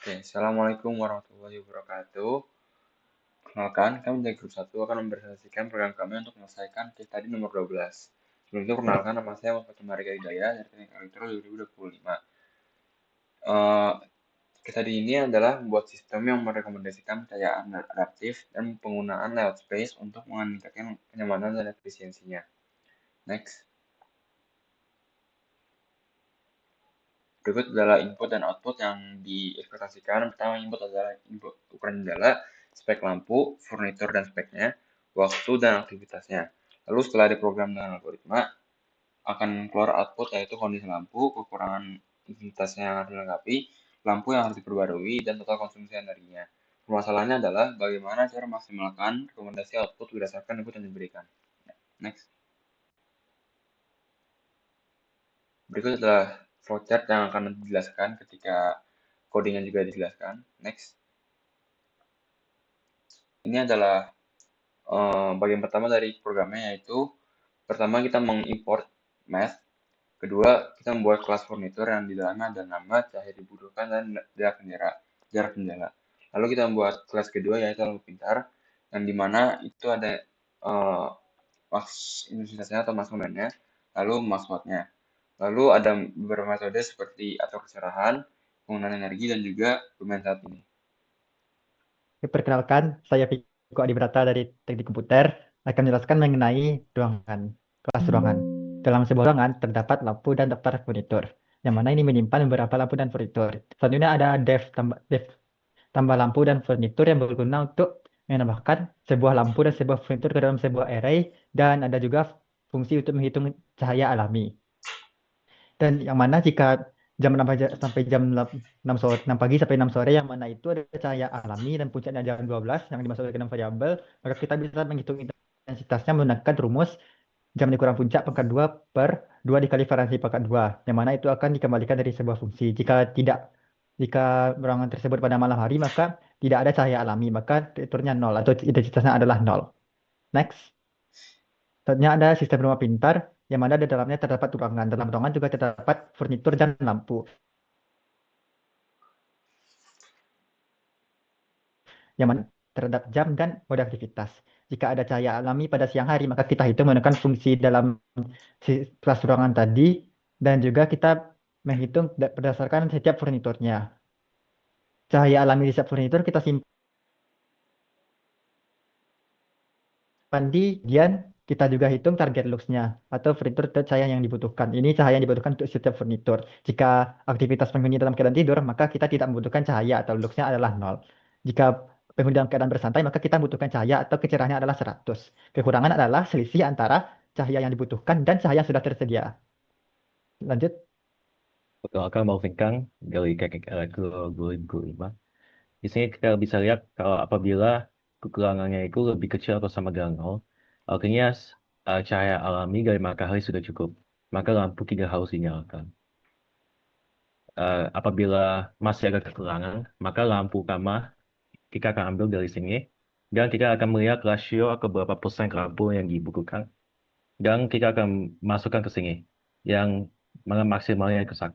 Oke, Assalamualaikum warahmatullahi wabarakatuh. Kenalkan, kami dari grup 1 akan mempresentasikan program kami untuk menyelesaikan case tadi nomor 12. Sebelum itu, perkenalkan nama saya Muhammad Marika Hidayah dari Teknik Elektro 2025. Case tadi ini adalah membuat sistem yang merekomendasikan pencahayaan adaptif dan penggunaan layout space untuk meningkatkan kenyamanan dan efisiensinya. Next. Berikut adalah input dan output yang diekspektasikan. Pertama, input adalah input ukuran jendela, spek lampu, furnitur dan speknya, waktu dan aktivitasnya. Lalu setelah diprogram dengan algoritma, akan keluar output yaitu kondisi lampu, kekurangan intensitasnya yang harus dilengkapi, lampu yang harus diperbarui, dan total konsumsi energinya. Permasalahannya adalah bagaimana cara maksimalkan rekomendasi output berdasarkan input yang diberikan. Next. Berikut adalah flowchart yang akan dijelaskan ketika codingnya juga dijelaskan. Next. Ini adalah bagian pertama dari programnya, yaitu pertama kita mengimport math, kedua kita membuat kelas furnitur yang di dalamnya ada nama, cahaya dibutuhkan, dan jarak jendela. Lalu kita membuat kelas kedua yaitu lampu pintar, yang dimana itu ada max intensitasnya atau max momennya, lalu max wattnya. Lalu ada beberapa metode seperti atur kecerahan, penggunaan energi, dan juga bermain saat ini. Perkenalkan, saya Viko Adibrata dari Teknik Komputer akan menjelaskan mengenai ruangan, kelas ruangan. Dalam sebuah ruangan terdapat lampu dan daftar furnitur, yang mana ini menyimpan beberapa lampu dan furnitur. Selanjutnya ada dev tambah lampu dan furnitur yang berguna untuk menambahkan sebuah lampu dan sebuah furnitur ke dalam sebuah array, dan ada juga fungsi untuk menghitung cahaya alami. Dan yang mana jika sampai jam 6 sore, 6 pagi sampai 6 sore, yang mana itu ada cahaya alami dan puncaknya jam 12 yang dimasukkan ke dalam variabel, maka kita bisa menghitung intensitasnya menggunakan rumus jam dikurang puncak pangkat 2 per 2 dikali variasi pangkat 2, yang mana itu akan dikembalikan dari sebuah fungsi. Jika ruangan tersebut pada malam hari, maka tidak ada cahaya alami, maka fiturnya nol atau intensitasnya adalah nol. Next. Selanjutnya ada sistem rumah pintar, yang mana di dalamnya terdapat ruangan. Dalam ruangan juga terdapat furnitur dan lampu, yang mana terhadap jam dan mode aktivitas. Jika ada cahaya alami pada siang hari, maka kita hitung menggunakan fungsi dalam kelas ruangan tadi, dan juga kita menghitung berdasarkan setiap furniturnya. Cahaya alami di setiap furnitur kita simpan di gian, kita juga hitung target lux-nya atau furnitur cahaya yang dibutuhkan. Ini cahaya yang dibutuhkan untuk setiap furnitur. Jika aktivitas penghuni dalam keadaan tidur, maka kita tidak membutuhkan cahaya atau lux-nya adalah nol. Jika penghuni dalam keadaan bersantai, maka kita membutuhkan cahaya atau kecerahannya adalah 100. Kekurangan adalah selisih antara cahaya yang dibutuhkan dan cahaya yang sudah tersedia. Lanjut. Perkenalkan mau Kang dari Teknik Elektro 2005. Di sini kita bisa lihat kalau apabila kekurangannya itu lebih kecil atau sama dengan nol, artinya cahaya alami dari matahari sudah cukup, maka lampu tidak harus dinyalakan. Apabila masih ada kekurangan, maka lampu utama kita akan ambil dari sini, dan kita akan melihat rasio atau berapa persen lampu yang dibutuhkan, dan kita akan masukkan ke sini, yang mana maksimalnya ke 1.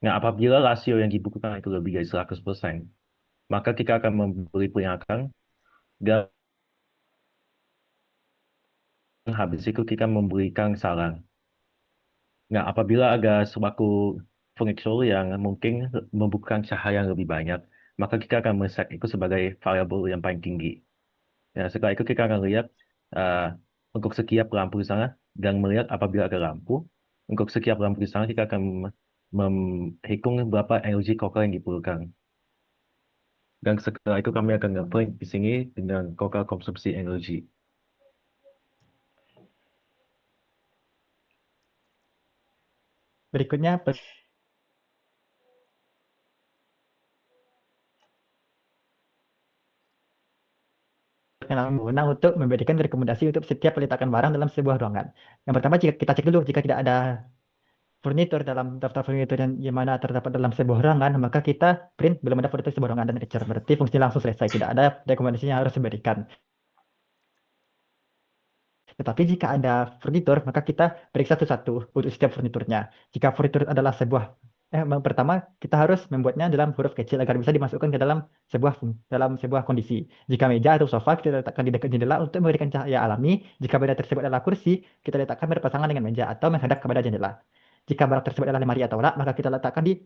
Nah, apabila rasio yang dibutuhkan itu lebih dari 100%, maka kita akan memberi peringatan, dan habis itu kita memberikan saran. Nah, apabila ada suatu furnitur yang mungkin membutuhkan cahaya yang lebih banyak, maka kita akan men-set itu sebagai variabel yang paling tinggi. Nah, setelah itu kita akan lihat uh, untuk setiap lampu di sana, dan melihat apabila ada lampu, untuk setiap lampu di sana kita akan menghitung berapa energi total yang diperlukan. Dan setelah itu kami akan nge-print di sini dengan total konsumsi energi. Berikutnya, perkenalan menggunakan untuk memberikan rekomendasi untuk setiap peletakan barang dalam sebuah ruangan. Yang pertama, jika kita cek dulu jika tidak ada furnitur dalam daftar furnitur yang mana terdapat dalam sebuah ruangan, maka kita print belum ada furnitur sebuah ruangan dan capture. Berarti fungsi langsung selesai, tidak ada rekomendasi yang harus diberikan. Tetapi jika ada furnitur, maka kita periksa satu-satu untuk setiap furniturnya. Jika furnitur adalah sebuah pertama kita harus membuatnya dalam huruf kecil agar bisa dimasukkan ke dalam sebuah kondisi. Jika meja atau sofa kita letakkan di dekat jendela untuk memberikan cahaya alami, jika benda tersebut adalah kursi, kita letakkan berpasangan dengan meja atau menghadap kepada jendela. Jika barang tersebut adalah lemari atau rak, maka kita letakkan di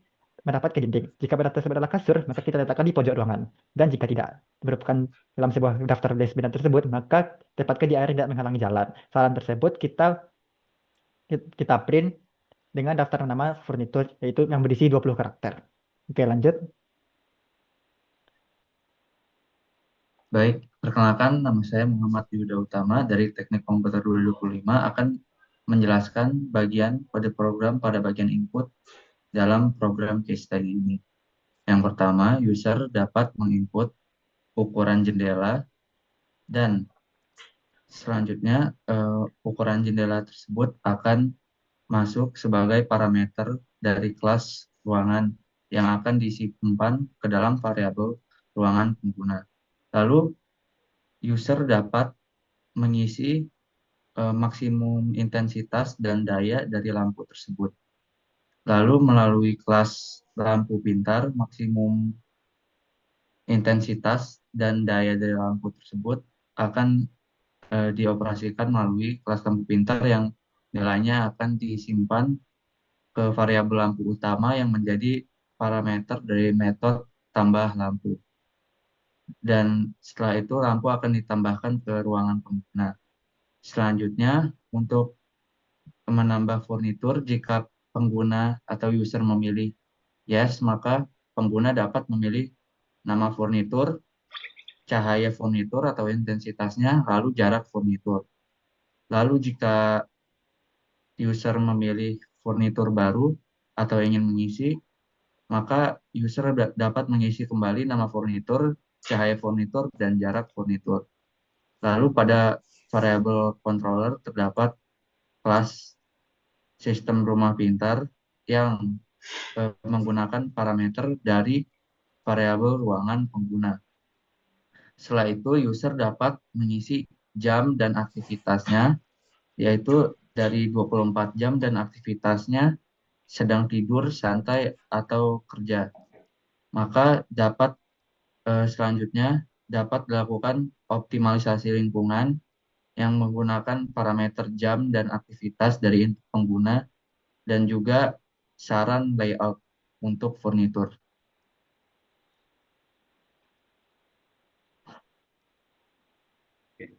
mendapat ke dinding. Jika barang tersebut adalah kasur, maka kita letakkan di pojok ruangan. Dan jika tidak merupakan dalam sebuah daftar list benda tersebut, maka tempatkan di area yang tidak menghalangi jalan. Saran tersebut kita print dengan daftar nama furnitur yaitu yang berisi 20 karakter. Oke, lanjut. Baik, perkenalkan nama saya Muhammad Yuda Utama dari Teknik Komputer 2025 akan menjelaskan bagian kode program pada bagian input dalam program case study ini. Yang pertama, user dapat menginput ukuran jendela dan selanjutnya ukuran jendela tersebut akan masuk sebagai parameter dari kelas ruangan yang akan disimpan ke dalam variabel ruangan pengguna. Lalu user dapat mengisi maksimum intensitas dan daya dari lampu tersebut. Lalu melalui kelas lampu pintar, maksimum intensitas dan daya dari lampu tersebut akan dioperasikan melalui kelas lampu pintar yang nilainya akan disimpan ke variabel lampu utama yang menjadi parameter dari metode tambah lampu. Dan setelah itu lampu akan ditambahkan ke ruangan pengguna. Selanjutnya, untuk menambah furnitur, jika pengguna atau user memilih yes, maka pengguna dapat memilih nama furnitur, cahaya furnitur atau intensitasnya, lalu jarak furnitur. Lalu jika user memilih furnitur baru atau ingin mengisi, maka user dapat mengisi kembali nama furnitur, cahaya furnitur, dan jarak furnitur. Lalu pada variabel controller terdapat kelas sistem rumah pintar yang menggunakan parameter dari variabel ruangan pengguna. Setelah itu user dapat mengisi jam dan aktivitasnya, yaitu dari 24 jam dan aktivitasnya sedang tidur, santai, atau kerja. Maka selanjutnya dapat dilakukan optimalisasi lingkungan yang menggunakan parameter jam dan aktivitas dari input pengguna dan juga saran layout untuk furnitur.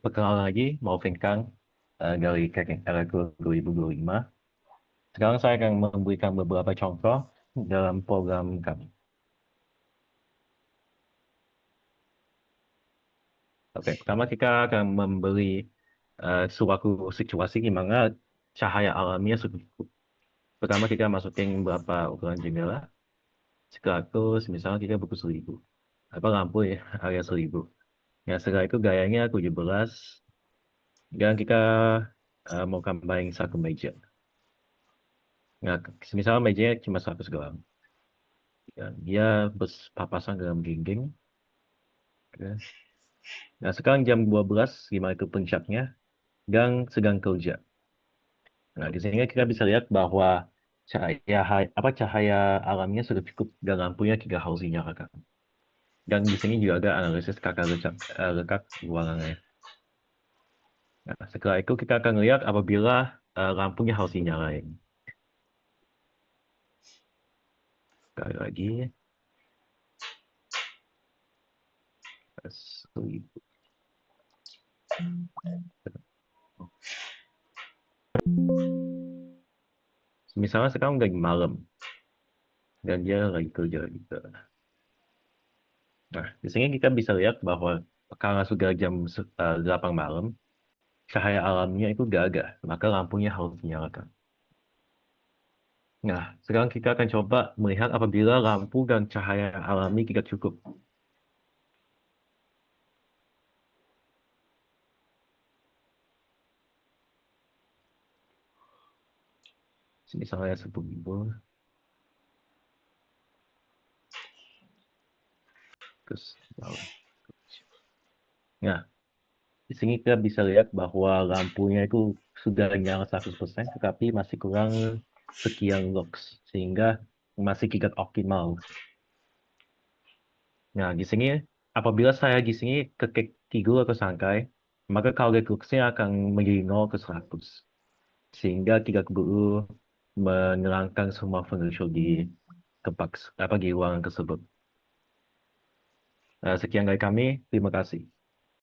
Perkenalan lagi, Maufin Kang dari Teknik Elektro 2025. Sekarang saya akan memberikan beberapa contoh dalam program kami. Oke, pertama kita akan memberi suatu situasi di mana cahaya alaminya cukup. Pertama kita masukin berapa ukuran jendela. Setelah itu, misalnya kita buku 1000. Apa lampu ya, area 1000. Ya, setelah itu gayanya 17. Dan kita mau tambahin satu meja. Nah, misalnya mejanya cuma 100 gram. Ya, dia berpapasan dalam dinding. Oke. Nah, sekarang jam 12, gimana itu puncaknya, dan sedang kerja. Nah, di sini kita bisa lihat bahwa cahaya alamnya sudah cukup dan lampunya tidak harus dinyalakan. Dan di sini juga ada analisis kakak lekat ruangannya. Nah, setelah itu kita akan lihat apabila lampunya harus dinyalain. Sekali lagi. Misalnya sekarang udah malam dan dia lagi kerja gitu. Nah, di sini kita bisa lihat bahwa karena sudah jam 8 malam, cahaya alamnya itu gak ada, maka lampunya harus dinyalakan. Nah, sekarang kita akan coba melihat apabila lampu dan cahaya alami tidak cukup. Misalnya 10.000. Terus, nah, di sini kita bisa lihat bahwa lampunya itu sudah nyala 100%, tetapi masih kurang sekian lux. Sehingga masih tidak optimal. Nah, di sini apabila saya di sini kekik tidur atau sangkai, maka Kalekuxnya akan menjadi 0 ke 100. Sehingga tidak perlu menerangkan semua fungsi di tempat di ruangan tersebut. Sekian dari kami, terima kasih.